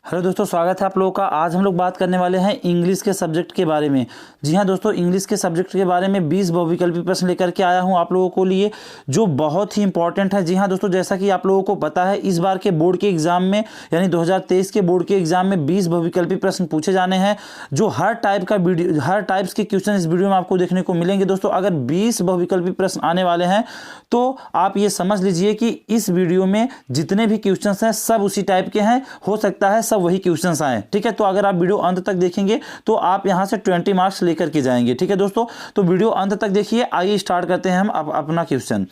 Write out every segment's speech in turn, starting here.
Hello दोस्तों, स्वागत है आप लोगों का। आज हम लोग बात करने वाले हैं इंग्लिश के सब्जेक्ट के बारे में। जी हाँ दोस्तों, इंग्लिश के सब्जेक्ट के बारे में 20 बहुविकल्पी प्रश्न लेकर के आया हूँ आप लोगों को लिए, जो बहुत ही इंपॉर्टेंट है। जी हाँ दोस्तों, जैसा कि आप लोगों को पता है, इस बार के बोर्ड के एग्जाम में यानी 2023 के बोर्ड के एग्जाम में 20 बहुविकल्पी प्रश्न पूछे जाने हैं, जो हर टाइप्स के क्वेश्चन इस वीडियो में आपको देखने को मिलेंगे। दोस्तों, अगर 20 बहुविकल्पी प्रश्न आने वाले हैं तो आप ये समझ लीजिए कि इस वीडियो में जितने भी क्वेश्चन हैं सब उसी टाइप के हैं। हो सकता है सब वही क्वेश्चंस आए, ठीक है। तो अगर आप वीडियो अंत तक देखेंगे तो आप यहां से 20 मार्क्स लेकर के जाएंगे, ठीक है दोस्तों। तो वीडियो अंत तक देखिए। आइए स्टार्ट करते हैं हम अपना क्वेश्चन।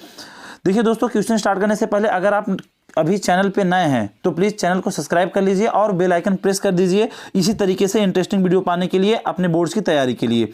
देखिए दोस्तों, क्वेश्चन स्टार्ट करने से पहले अगर आप अभी चैनल पे नए हैं तो प्लीज़ चैनल को सब्सक्राइब कर लीजिए और बेल आइकन प्रेस कर दीजिए, इसी तरीके से इंटरेस्टिंग वीडियो पाने के लिए अपने बोर्ड्स की तैयारी के लिए,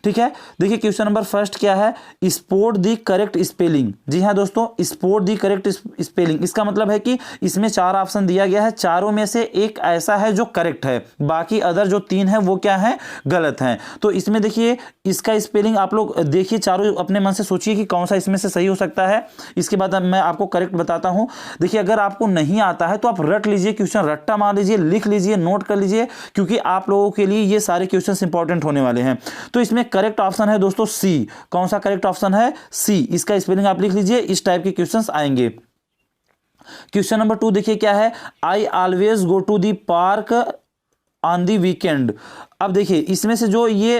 ठीक है। देखिए क्वेश्चन नंबर फर्स्ट क्या है, स्पोर्ट दी करेक्ट स्पेलिंग। जी हाँ दोस्तों, स्पोर्ट दी करेक्ट स्पेलिंग, इसका मतलब है कि इसमें 4 ऑप्शन दिया गया है, चारों में से एक ऐसा है जो करेक्ट है, बाकी अदर जो 3 है वो क्या है, गलत है। तो इसमें देखिए इसका स्पेलिंग आप लोग देखिए, चारों अपने मन से सोचिए कि कौन सा इसमें से सही हो सकता है। इसके बाद मैं आपको करेक्ट बताता हूं। देखिए अगर आपको नहीं आता है तो आप रट लीजिए, क्वेश्चन रट्टा मार लीजिए, लिख लीजिए, नोट कर लीजिए, क्योंकि आप लोगों के लिए ये सारे क्वेश्चंस इंपॉर्टेंट होने वाले हैं। तो इसमें करेक्ट ऑप्शन है दोस्तों सी। कौन सा करेक्ट ऑप्शन है? सी। इसका स्पेलिंग आप लिख लीजिए, इस टाइप के क्वेश्चंस आएंगे। क्वेश्चन नंबर 2 देखिए क्या है, I always go to the park on the weekend. अब देखिए इसमें से जो ये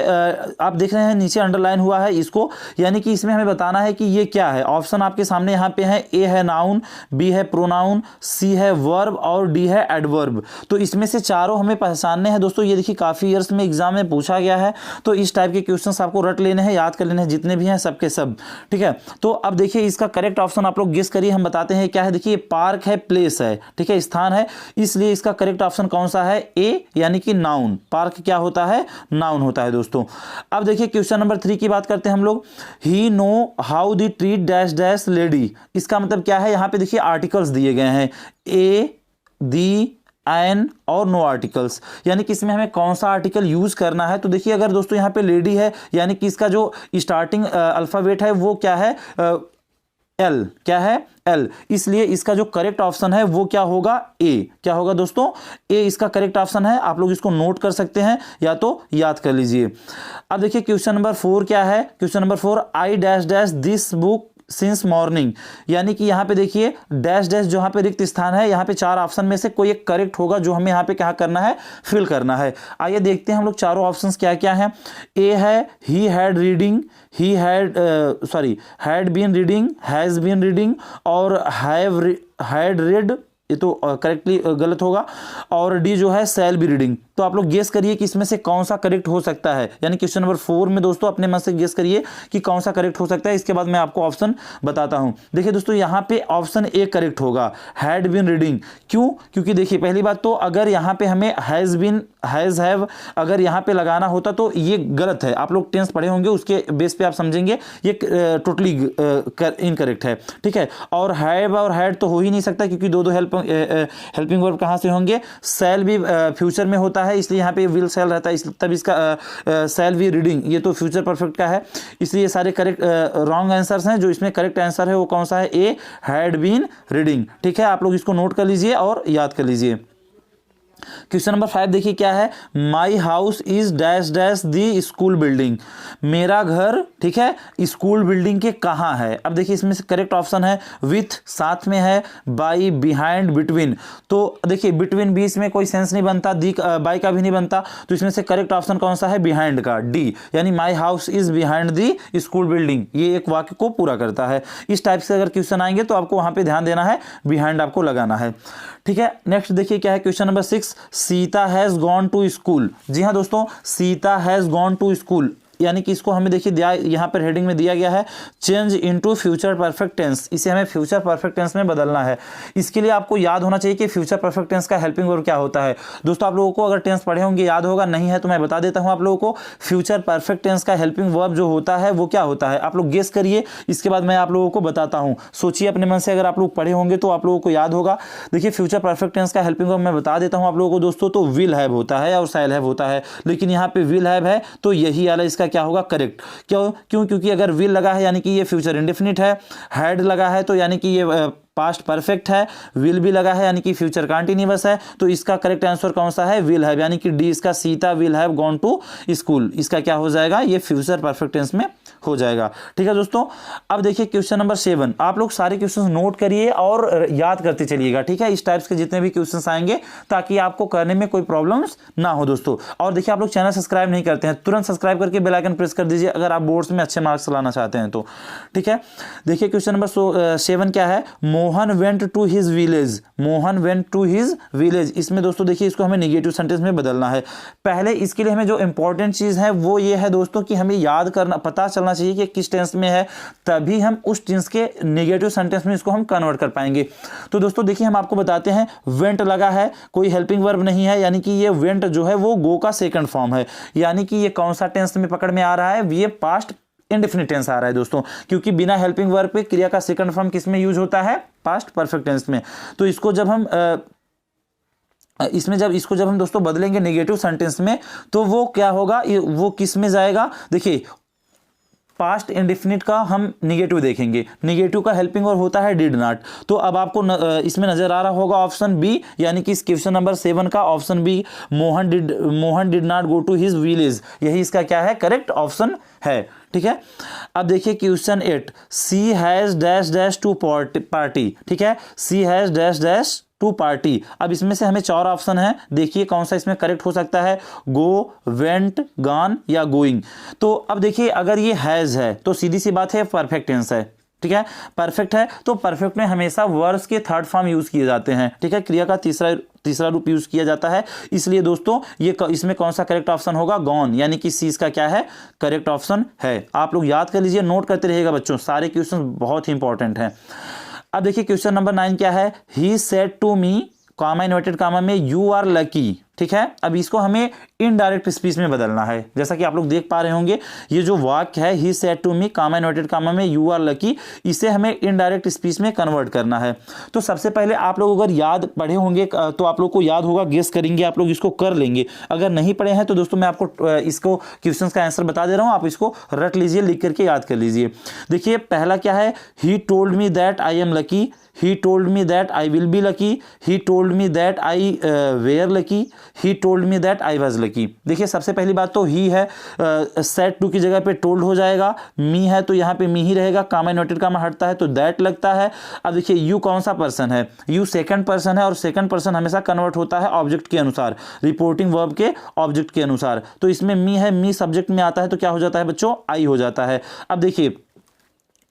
आप देख रहे हैं नीचे अंडरलाइन हुआ है इसको, यानी कि इसमें हमें बताना है कि ये क्या है। ऑप्शन आपके सामने यहाँ पे है, ए है नाउन, बी है प्रोनाउन, सी है वर्ब और डी है एडवर्ब। तो इसमें से चारों हमें पहचानने हैं दोस्तों। ये देखिए काफ़ी ईयर्स में एग्जाम में पूछा गया है, तो इस टाइप के क्वेश्चंस आपको रट लेने हैं, याद कर लेने हैं, जितने भी हैं सबके सब, ठीक है। तो अब देखिए इसका करेक्ट ऑप्शन आप लोग गेस करिए, हम बताते हैं क्या है। देखिए पार्क है, प्लेस है, ठीक है, स्थान है, इसलिए इसका करेक्ट ऑप्शन कौन सा है? ए, यानी कि नाउन। पार्क क्या होता है? नाउन होता है दोस्तों। अब देखिए क्वेश्चन नंबर 3 की बात करते हैं हम लोग। He know how the treat dash dash lady. इसका मतलब क्या है? यहां पे देखिए आर्टिकल्स दिए गए हैं, ए, दी, एन और नो आर्टिकल्स, यानी कि इसमें हमें कौन सा आर्टिकल यूज करना है। तो देखिए अगर दोस्तों यहाँ पे लेडी है, यानी कि इसका जो स्टार्टिंग अल्फाबेट है वो क्या है? एल। क्या है? एल। इसलिए इसका जो करेक्ट ऑप्शन है वो क्या होगा? ए। क्या होगा दोस्तों? ए इसका करेक्ट ऑप्शन है। आप लोग इसको नोट कर सकते हैं या तो याद कर लीजिए। अब देखिए क्वेश्चन नंबर 4 क्या है। Question number 4, I dash dash this book since morning, यानी कि यहाँ पे देखिए डैश डैश जो यहाँ पे रिक्त स्थान है, यहाँ पे 4 ऑप्शन में से कोई एक करेक्ट होगा जो हमें यहाँ पे क्या करना है? फिल करना है। आइए देखते हैं हम लोग चारों ऑप्शंस क्या क्या हैं। ए है he had reading, he had been reading, has been reading और हैड रेड, ये तो करेक्टली गलत होगा। और डी जो है सेल बी रीडिंग। तो आप लोग गेस करिए कि इसमें से कौन सा करेक्ट हो सकता है, यानी क्वेश्चन नंबर 4 में दोस्तों अपने मन से गेस करिए कि कौन सा करेक्ट हो सकता है। इसके बाद मैं आपको ऑप्शन बताता हूं। देखिए दोस्तों यहाँ पे ऑप्शन ए करेक्ट होगा, हैड बीन रीडिंग। क्यों? क्योंकि देखिए पहली बात तो अगर यहाँ पे हमें हैज बीन, हैज हैव अगर यहाँ पे लगाना होता तो ये गलत है। आप लोग टेंस पढ़े होंगे, उसके बेस पे आप समझेंगे ये टोटली इनकरेक्ट है, ठीक है। और हैव और हैड तो हो ही नहीं सकता, क्योंकि दो हेल्पिंग वर्ब कहां से होंगे? सेल भी फ्यूचर में होता है, इसलिए यहाँ पे विल सेल रहता है, तब इसका सेल बी रीडिंग, ये तो फ्यूचर परफेक्ट का है, इसलिए ये सारे करेक्ट रॉन्ग आंसर्स हैं। जो इसमें करेक्ट आंसर है वो कौन सा है? ए, हैड बीन रीडिंग, ठीक है। आप लोग इसको नोट कर लीजिए और याद कर लीजिए। क्वेश्चन नंबर 5 देखिए क्या है, my house is dash dash the school building. मेरा घर, ठीक है, स्कूल बिल्डिंग के कहाँ है? अब देखिए इसमें से करेक्ट ऑप्शन है विथ, साथ में है, बाई, बिहाइंड, बिटवीन। तो देखिए बिटवीन बीच में कोई सेंस नहीं बनता, दी बाई का भी नहीं बनता, तो इसमें से करेक्ट ऑप्शन कौन सा है? बिहाइंड का, डी, यानी my house is behind the school building. ये एक वाक्य को पूरा करता है। इस टाइप से अगर क्वेश्चन आएंगे तो आपको वहां पे ध्यान देना है, बिहाइंड आपको लगाना है, ठीक है। नेक्स्ट देखिए क्या है, question number 6, Sita has gone to school. जी हाँ दोस्तों, Sita has gone to school, यानी कि इसको हमें देखिए यहाँ पर हेडिंग में दिया गया है change into future perfect tense. इसे हमें फ्यूचर परफेक्ट टेंस में बदलना है। इसके लिए आपको याद होना चाहिए कि फ्यूचर परफेक्ट टेंस का हेल्पिंग वर्ब क्या होता है। दोस्तों आप लोगों को अगर टेंस पढ़े होंगे याद होगा, नहीं है तो मैं बता देता हूं आप लोगों को। फ्यूचर परफेक्ट टेंस का हेल्पिंग वर्ब जो होता है वो क्या होता है? आप लोग गेस करिए, इसके बाद मैं आप लोगों को बताता हूं। सोचिए अपने मन से, अगर आप लोग पढ़े होंगे तो आप लोगों को याद होगा। देखिए फ्यूचर परफेक्ट टेंस का हेल्पिंग वर्ब मैं बता देता हूं आप लोगों को दोस्तों। तो विल हैव होता है और शैल हैव होता है, लेकिन यहाँ पे विल हैव है तो यही वाला इसका क्या होगा? करेक्ट। क्यों? क्योंकि अगर विल लगा है यानी कि ये फ्यूचर इंडेफिनिट है, हैड लगा है तो यानी कि ये पास्ट परफेक्ट है, विल भी लगा है यानी कि फ्यूचर कंटिन्यूअस है, तो इसका करेक्ट आंसर कौन सा है, विल हैव, यानी कि डी इसका, Sita will have gone to school, इसका क्या हो जाएगा, ये फ्यूचर परफेक्ट टेंस में हो जाएगा। ठीक है दोस्तों, अब देखिए क्वेश्चन नंबर 7, आप लोग सारे क्वेश्चन नोट करिए और याद करते चलिएगा। ठीक है, इस टाइप्स के जितने भी क्वेश्चन आएंगे ताकि आपको करने में कोई प्रॉब्लम्स ना हो दोस्तों। और देखिए आप लोग चैनल सब्सक्राइब नहीं करते हैं, तुरंत सब्सक्राइब करके बेल आइकन प्रेस कर दीजिए अगर आप बोर्ड्स में अच्छे मार्क्स लाना चाहते हैं तो। ठीक है, देखिए क्वेश्चन नंबर 7 क्या है, Mohan went to his village, Mohan went to his village, इसमें दोस्तों देखिए इसको हमें नेगेटिव सेंटेंस में बदलना है। पहले इसके लिए हमें जो इंपॉर्टेंट चीज है वो ये है दोस्तों कि हमें याद करना, पता चलना चाहिए कि किस टेंस में है, तभी हम उस टेंस के नेगेटिव सेंटेंस में इसको हम कन्वर्ट कर पाएंगे। तो दोस्तों देखिए हम आपको बताते हैं, वेंट लगा है, कोई हेल्पिंग वर्ब नहीं है, यानी कि ये वेंट जो है वो गो का सेकंड फॉर्म है, यानी कि ये कौन सा टेंस में पकड़ में आ रहा है, ये पास्ट इंडेफिनिट टेंस आ रहा है दोस्तों, क्योंकि बिना हेल्पिंग वर्ब पे क्रिया का सेकंड फॉर्म किस में यूज होता है, पास्ट परफेक्ट टेंस में। तो इसको जब हम इसको जब हम दोस्तों बदलेंगे नेगेटिव सेंटेंस में, तो वो क्या होगा, वो किस में जाएगा, देखिए पास्ट इंडेफिनिट का हम निगेटिव देखेंगे, निगेटिव का हेल्पिंग वर्ब होता है डिड नॉट। तो अब आपको इसमें नजर आ रहा होगा ऑप्शन बी, यानी कि इस क्वेश्चन नंबर 7 का option B, Mohan did not go to his village, यही इसका क्या है, करेक्ट ऑप्शन है। ठीक है, अब देखिए question 8, she has dash dash to party, ठीक है, she has dash dash to party. अब इसमें से हमें 4 ऑप्शन है, देखिए कौन सा इसमें करेक्ट हो सकता है, गो, वेंट, गॉन या गोइंग। तो अब देखिए अगर ये हैज है तो सीधी सी बात है परफेक्ट टेंस है। ठीक है, परफेक्ट है तो परफेक्ट में हमेशा वर्ब्स के थर्ड फॉर्म यूज किए जाते हैं। ठीक है, क्रिया का तीसरा रूप यूज किया जाता है, इसलिए दोस्तों ये इसमें कौन सा करेक्ट ऑप्शन होगा, गॉन, यानी कि सी इसका क्या है, करेक्ट ऑप्शन है। आप लोग याद कर लीजिए, नोट करते रहिएगा बच्चों, सारे क्वेश्चन बहुत ही इंपॉर्टेंट हैं। अब देखिए क्वेश्चन नंबर 9 क्या है, he said to me, comma inverted comma में, यू आर लकी। ठीक है, अब इसको हमें इनडायरेक्ट स्पीच में बदलना है, जैसा कि आप लोग देख पा रहे होंगे, ये जो वाक्य है, he said to me, comma inverted comma में, यू आर लकी, इसे हमें इनडायरेक्ट स्पीच में कन्वर्ट करना है। तो सबसे पहले आप लोग अगर याद पढ़े होंगे तो आप लोग को याद होगा, गेस करेंगे, आप लोग इसको कर लेंगे। अगर नहीं पढ़े हैं तो दोस्तों मैं आपको इसको क्वेश्चन का आंसर बता दे रहा हूं, आप इसको रट लीजिए, लिख करके याद कर लीजिए। देखिए पहला क्या है, he told me that I am lucky, he told me that I will be lucky, he told me that I were lucky, he told me that I was lucky। देखिए सबसे पहली बात तो ही है, said to की जगह पे told हो जाएगा, me है तो यहाँ पे me ही रहेगा, कामा इन्वर्टेड कामा हटता है तो that लगता है। अब देखिए you कौन सा पर्सन है, you सेकंड पर्सन है, और सेकंड पर्सन हमेशा कन्वर्ट होता है ऑब्जेक्ट के अनुसार, रिपोर्टिंग वर्ब के ऑब्जेक्ट के अनुसार। तो इसमें me है, me सब्जेक्ट में आता है तो क्या हो जाता है बच्चों, I हो जाता है। अब देखिए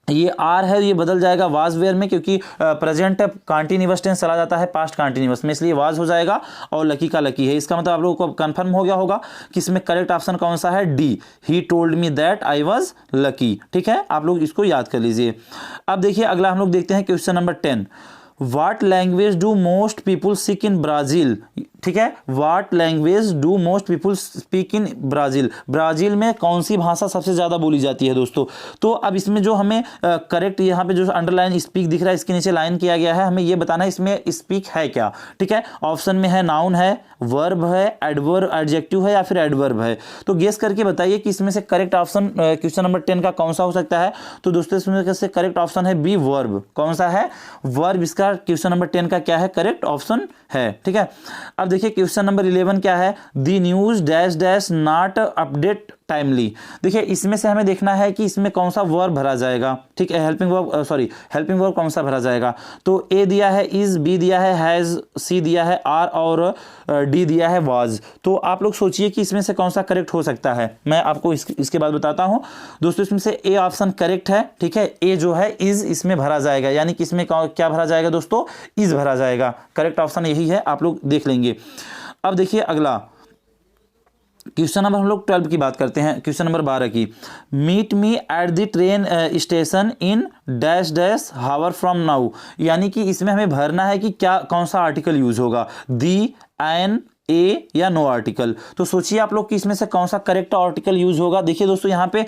ये आर है, ये बदल जाएगा वाज वेयर में, क्योंकि प्रेजेंट कंटिन्यूअस टेंस चला जाता है पास्ट कंटिन्यूअस में, इसलिए वाज हो जाएगा, और लकी का लकी है। इसका मतलब आप लोगों को कंफर्म हो गया होगा कि इसमें करेक्ट ऑप्शन कौन सा है, D, he told me that I was lucky. ठीक है, आप लोग इसको याद कर लीजिए। अब देखिए अगला हम लोग देखते हैं question number 10, what language do most people speak in Brazil. ठीक है, what language do most people speak in Brazil, Brazil में कौन सी भाषा सबसे ज्यादा बोली जाती है दोस्तों। तो अब इसमें जो हमें करेक्ट यहाँ पे जो अंडरलाइन स्पीक दिख रहा है, इसके नीचे लाइन किया गया है, हमें ये बताना है इसमें स्पीक है क्या। ठीक है, ऑप्शन में है नाउन है, वर्ब है, एडवर्ब एडजेक्टिव है या फिर एडवर्ब है। तो गेस करके बताइए कि इसमें से करेक्ट ऑप्शन क्वेश्चन नंबर 10 का कौन सा हो सकता है। तो दोस्तों इसमें से करेक्ट ऑप्शन है बी, वर्ब। कौन सा है, वर्ब, इसका क्वेश्चन नंबर 10 का क्या है, करेक्ट ऑप्शन है। ठीक है, अब देखिए क्वेश्चन नंबर 11 क्या है, the news dash dash not update timely. देखिए इसमें से हमें देखना है कि इसमें कौन सा वर्ब भरा जाएगा। ठीक है, हेल्पिंग वर्ब कौन सा भरा जाएगा। तो ए दिया है इज, बी दिया है हैज, सी दिया है आर और डी दिया है वाज। तो आप लोग सोचिए कि इसमें से कौन सा करेक्ट हो सकता है, मैं आपको इसके बाद बताता हूं दोस्तों। इसमें से ए ऑप्शन करेक्ट है। ठीक है, ए जो है इज इसमें भरा जाएगा, यानी कि इसमें क्या भरा जाएगा दोस्तों, इज भरा जाएगा। करेक्ट ऑप्शन यही है, आप लोग देख लेंगे। अब देखिए अगला क्वेश्चन नंबर हम लोग 12 की बात करते हैं, क्वेश्चन नंबर 12 की, meet me at the train station in dash dash hour from now. यानी कि इसमें हमें भरना है कि क्या कौन सा आर्टिकल यूज होगा, दी, एन, ए या नो आर्टिकल। तो सोचिए आप लोग कि इसमें से कौन सा करेक्ट आर्टिकल यूज होगा। देखिए दोस्तों यहाँ पे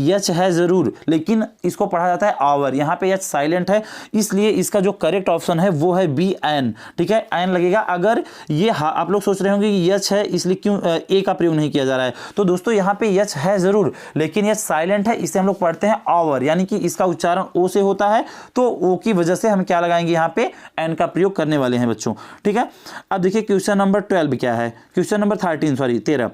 यच है जरूर, लेकिन इसको पढ़ा जाता है आवर, यहाँ पे यच साइलेंट है, इसलिए इसका जो करेक्ट ऑप्शन है वो है बी एन। ठीक है, एन लगेगा। अगर ये आप लोग सोच रहे होंगे कि यच है इसलिए क्यों ए का प्रयोग नहीं किया जा रहा है, तो दोस्तों यहाँ पे यच है जरूर, लेकिन यच साइलेंट है, इसे हम लोग पढ़ते हैं आवर, यानी कि इसका उच्चारण ओ से होता है, तो ओ की वजह से हम क्या लगाएंगे यहाँ पे एन का प्रयोग करने वाले हैं बच्चों। ठीक है, अब देखिए क्वेश्चन नंबर 12 क्या है, question number 13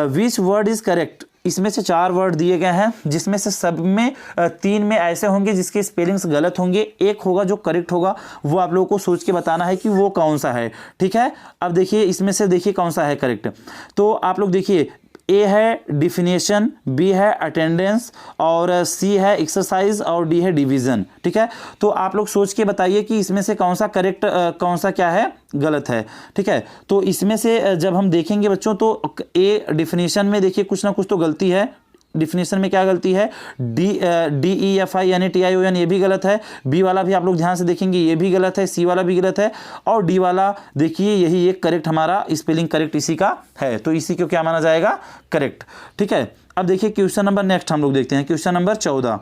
which word is correct. इसमें से 4 वर्ड दिए गए हैं, जिसमें से सब में 3 में ऐसे होंगे जिसके स्पेलिंग्स गलत होंगे, एक होगा जो करेक्ट होगा, वो आप लोगों को सोच के बताना है कि वो कौन सा है। ठीक है, अब देखिए इसमें से देखिए कौन सा है करेक्ट। तो आप लोग देखिए, ए है डिफिनेशन, बी है अटेंडेंस, और सी है एक्सरसाइज, और डी है डिवीजन। ठीक है, तो आप लोग सोच के बताइए कि इसमें से कौन सा करेक्ट, कौन सा क्या है गलत है। ठीक है, तो इसमें से जब हम देखेंगे बच्चों, तो ए डिफिनेशन में देखिए कुछ ना कुछ तो गलती है। डिफिनेशन में क्या गलती है, DEFI यानी TION, ये भी गलत है। बी वाला भी आप लोग ध्यान से देखेंगे, ये भी गलत है। सी वाला भी गलत है, और डी वाला देखिए यही एक करेक्ट, हमारा स्पेलिंग करेक्ट इसी का है, तो इसी को क्या माना जाएगा, करेक्ट। ठीक है, अब देखिए क्वेश्चन नंबर नेक्स्ट हम लोग देखते हैं, question number 14।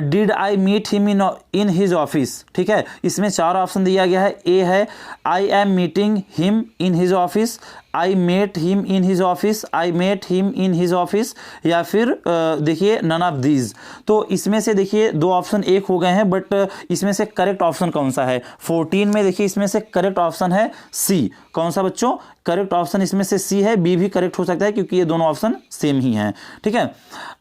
Did I meet him in his office. ठीक है, इसमें 4 ऑप्शन दिया गया है। ए है I am meeting him in his office, I met him in his office, I met him in his office, या फिर देखिए नन ऑफ दीज। तो इसमें से देखिए 2 ऑप्शन एक हो गए हैं, बट इसमें से करेक्ट ऑप्शन कौन सा है। 14 में देखिए इसमें से करेक्ट ऑप्शन है सी। कौन सा बच्चों, करेक्ट ऑप्शन इसमें से सी है, बी भी करेक्ट हो सकता है क्योंकि ये दोनों ऑप्शन सेम ही हैं। ठीक है,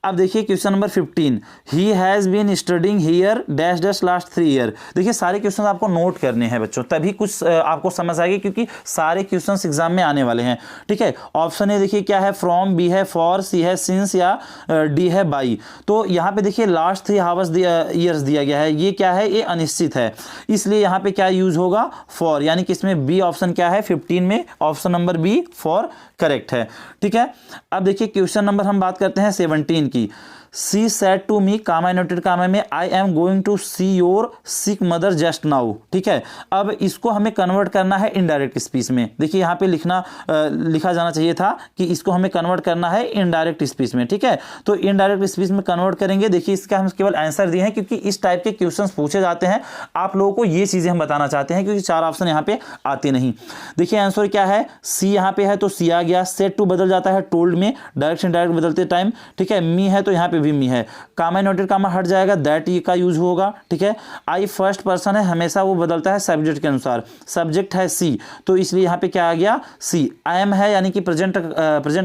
अब देखिए question number 15। He has been studying here dash dash last 3 year. देखिए सारे क्वेश्चन आपको नोट करने हैं बच्चों, तभी कुछ आपको समझ आएगी, क्योंकि सारे क्वेश्चंस एग्जाम में आने वाले हैं। ठीक है, ऑप्शन ए देखिए क्या है, फ्रॉम, बी है फॉर, सी है सिंस, या डी है बाई। तो यहाँ पे देखिए लास्ट 3 हावर्स ईयर्स दिया गया है, ये क्या है, ये अनिश्चित है, इसलिए यहाँ पे क्या यूज होगा, फॉर, यानी कि इसमें बी ऑप्शन क्या है 15 में, option number B for correct है। ठीक है, अब देखिए क्वेश्चन नंबर हम बात करते हैं 17 की। She said to me, comma noted comma में, I am going to see your sick mother just now. ठीक है, अब इसको हमें कन्वर्ट करना है इनडायरेक्ट स्पीच में। देखिए यहाँ पे लिखा जाना चाहिए था कि इसको हमें कन्वर्ट करना है इनडायरेक्ट स्पीच में। ठीक है, तो इनडायरेक्ट स्पीच में कन्वर्ट करेंगे। देखिए इसका हम केवल आंसर दिए हैं क्योंकि इस टाइप के क्वेश्चंस पूछे जाते हैं, आप लोगों को ये चीजें हम बताना चाहते हैं, क्योंकि 4 ऑप्शन यहाँ पे आते नहीं। देखिए आंसर क्या है, सी यहाँ पे है तो सी आ गया, सेड टू बदल जाता है टोल्ड में, डायरेक्ट इनडायरेक्ट बदलते टाइम। ठीक है, मी है तो यहाँ पे भी मी है, कामा नोटेड कामा हट जाएगा, दैट का यूज होगा। ठीक है, आई फर्स्ट पर्सन है, हमेशा वो बदलता है सब्जेक्ट के अनुसार, सब्जेक्ट है सी, तो इसलिए यहाँ पे क्या आ गया, सी। आई एम है यानी कि प्रेजेंट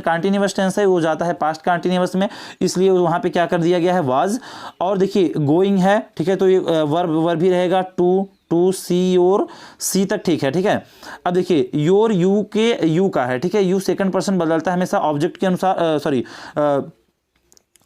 कंटीन्यूअस टेंस है, वो जाता है पास्ट कंटीन्यूअस में, इसलिए वहाँ पे क्या कर दिया गया है, वाज। और देखिए गोइंग है, ठीक है, तो ये वर्ब भी रहेगा, टू सी योर, सी तक ठीक है। ठीक है, अब देखिए योर, यू के यू का है। ठीक है, यू सेकंड पर्सन बदलता है हमेशा ऑब्जेक्ट के अनुसार,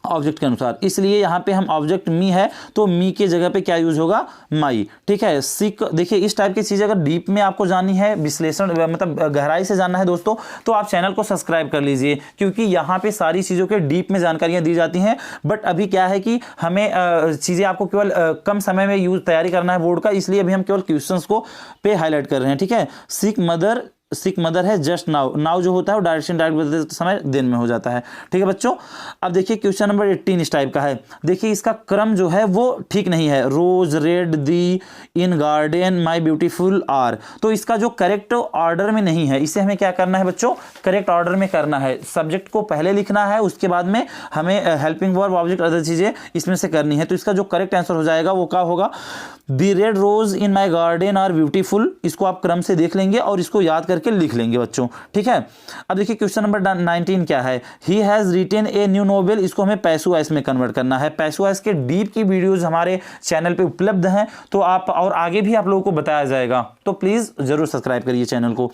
ऑब्जेक्ट के अनुसार, इसलिए यहाँ पे हम ऑब्जेक्ट मी है तो मी के जगह पे क्या यूज होगा, माई। ठीक है, सिक। देखिए इस टाइप की चीज़ अगर डीप में आपको जाननी है, विश्लेषण मतलब गहराई से जानना है दोस्तों, तो आप चैनल को सब्सक्राइब कर लीजिए, क्योंकि यहाँ पे सारी चीज़ों के डीप में जानकारियाँ दी जाती हैं। बट अभी क्या है कि हमें चीज़ें आपको केवल कम समय में तैयारी करना है बोर्ड का, इसलिए अभी हम केवल क्वेश्चंस को पे हाईलाइट कर रहे हैं। ठीक है, सिक मदर है जस्ट नाउ, नाउ जो होता है वो डायरेक्शन डायरेक्ट बदलते समय दिन में हो जाता है। ठीक है बच्चों, अब देखिए क्वेश्चन नंबर 18 इस टाइप का है। देखिए इसका क्रम जो है वो ठीक नहीं है, rose, red, the, in garden, my beautiful are, तो इसका जो करेक्ट ऑर्डर में नहीं है, इसे हमें क्या करना है बच्चों, करेक्ट ऑर्डर में करना है। सब्जेक्ट को पहले लिखना है, उसके बाद में हमें हेल्पिंग वर्ब, ऑब्जेक्ट, अदर चीजें इसमें से करनी है। तो इसका जो करेक्ट आंसर हो जाएगा वो क्या होगा, the red rose in my garden are beautiful. इसको आप क्रम से देख लेंगे और इसको याद करके लिख लेंगे बच्चों। ठीक है, अब देखिए क्वेश्चन नंबर 19 क्या है, he has written a new novel. इसको हमें पैसो वॉइस में कन्वर्ट करना है। पैसो वॉइस के डीप की वीडियोस हमारे चैनल पे उपलब्ध हैं, तो आप और आगे भी आप लोगों को बताया जाएगा, तो प्लीज जरूर सब्सक्राइब करिए चैनल को।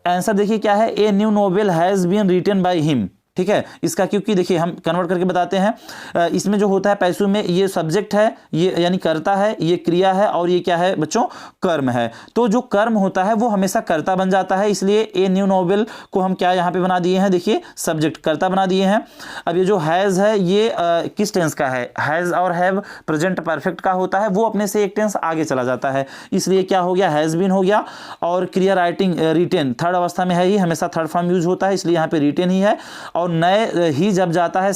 आंसर देखिए क्या है, a new novel has been written by him. ठीक है इसका, क्योंकि देखिए हम कन्वर्ट करके बताते हैं। इसमें जो होता है पैसिव में ये सब्जेक्ट है, ये यानी कर्ता है, ये क्रिया है और ये क्या है बच्चों कर्म है। तो जो कर्म होता है वो हमेशा कर्ता बन जाता है, इसलिए ए न्यू नोवेल को हम क्या यहाँ पे बना दिए हैं, देखिए सब्जेक्ट कर्ता बना दिए हैं। अब ये जो हैज है ये किस टेंस का है, हैज और हैव प्रेजेंट परफेक्ट का होता है, वो अपने से एक टेंस आगे चला जाता है, इसलिए क्या हो गया हैज बीन हो गया। और क्रिया राइटिंग रिटेन थर्ड अवस्था में है ही, हमेशा थर्ड फॉर्म यूज होता है, इसलिए यहाँ पे रिटेन ही है। और नए ही जब जाता है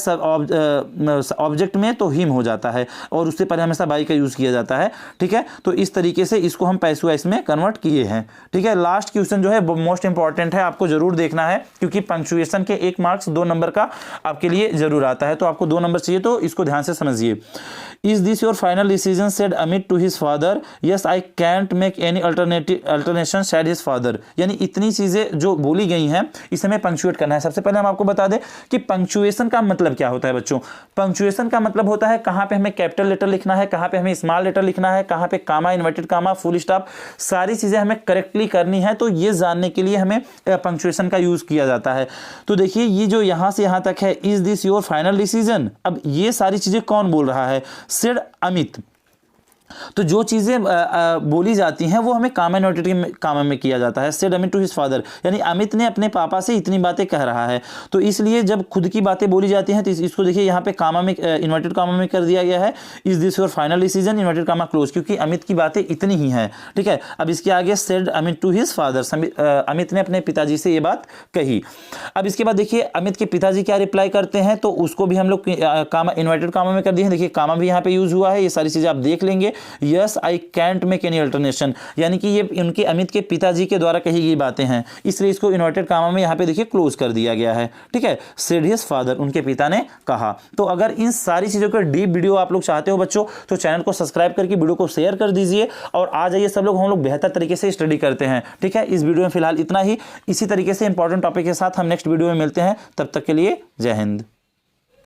ऑब्जेक्ट में तो हिम हो जाता है, और उससे पहले हमेशा बाई का यूज किया जाता है। ठीक है, तो इस तरीके से इसको हम पैसिव वॉइस में कन्वर्ट किए हैं। ठीक है, लास्ट क्वेश्चन जो है मोस्ट इंपॉर्टेंट है, आपको जरूर देखना है, क्योंकि पंक्चुएशन के 1 मार्क्स 2 नंबर का आपके लिए जरूर आता है, तो आपको 2 नंबर चाहिए, तो इसको ध्यान से समझिए। Is this your final decision said Amit to his father, yes I can't make any alternation said his father. यानी इतनी चीजें जो बोली गई हैं इसे हमें पंक्चुएट करना है। सबसे पहले हम आपको बता दें कि पंक्चुएशन का मतलब क्या होता है बच्चों। पंक्चुएशन का मतलब होता है कहां पे हमें कैपिटल लेटर लिखना है, कहां पे हमें स्मॉल लेटर लिखना है, कहां पे कामा, इन्वर्टेड कामा, फुल स्टॉप, सारी चीजें हमें करेक्टली करनी है। तो ये जानने के लिए हमें पंक्चुएशन का यूज किया जाता है। तो देखिए ये जो यहां से यहां तक है, is this your final decision, अब ये सारी चीजें कौन बोल रहा है, सेड अमित। तो जो चीजें बोली जाती हैं वो हमें कामा इन्वर्टेड कामा में किया जाता है। Said Amit to his father, यानी अमित ने अपने पापा से इतनी बातें कह रहा है। तो इसलिए जब खुद की बातें बोली जाती हैं तो इसको देखिए यहाँ पे कामा में इन्वर्टेड कामा में कर दिया गया है, is this your final decision inverted comma close, क्योंकि अमित की बातें इतनी ही हैं। ठीक है, अब इसके आगे said Amit to his father, Amit ने अपने पिताजी से ये बात कही। अब इसके बाद देखिए अमित के पिताजी क्या रिप्लाई करते हैं, तो उसको भी हम लोग कामा इन्वर्टेड कामा में कर दिए हैं। देखिए कामा भी यहाँ पे यूज हुआ है, ये सारी चीजें आप देख लेंगे। Yes I can't make any alternation, यानी कि ये उनके अमित के पिताजी के द्वारा कही गई बातें हैं, इसलिए इसको इन्वर्टेड कामा में यहाँ पे देखिए क्लोज कर दिया गया है। ठीक है, सेड हिज फादर, उनके पिता ने कहा। तो अगर इन सारी चीजों का डीप वीडियो आप लोग चाहते हो बच्चों, तो चैनल को सब्सक्राइब करके वीडियो को शेयर कर दीजिए, और आ जाइए सब लोग, हम लोग बेहतर तरीके से स्टडी करते हैं। ठीक है, इस वीडियो में फिलहाल इतना ही। इसी तरीके से इंपॉर्टेंट टॉपिक के साथ हम नेक्स्ट वीडियो में मिलते हैं, तब तक के लिए जय हिंद।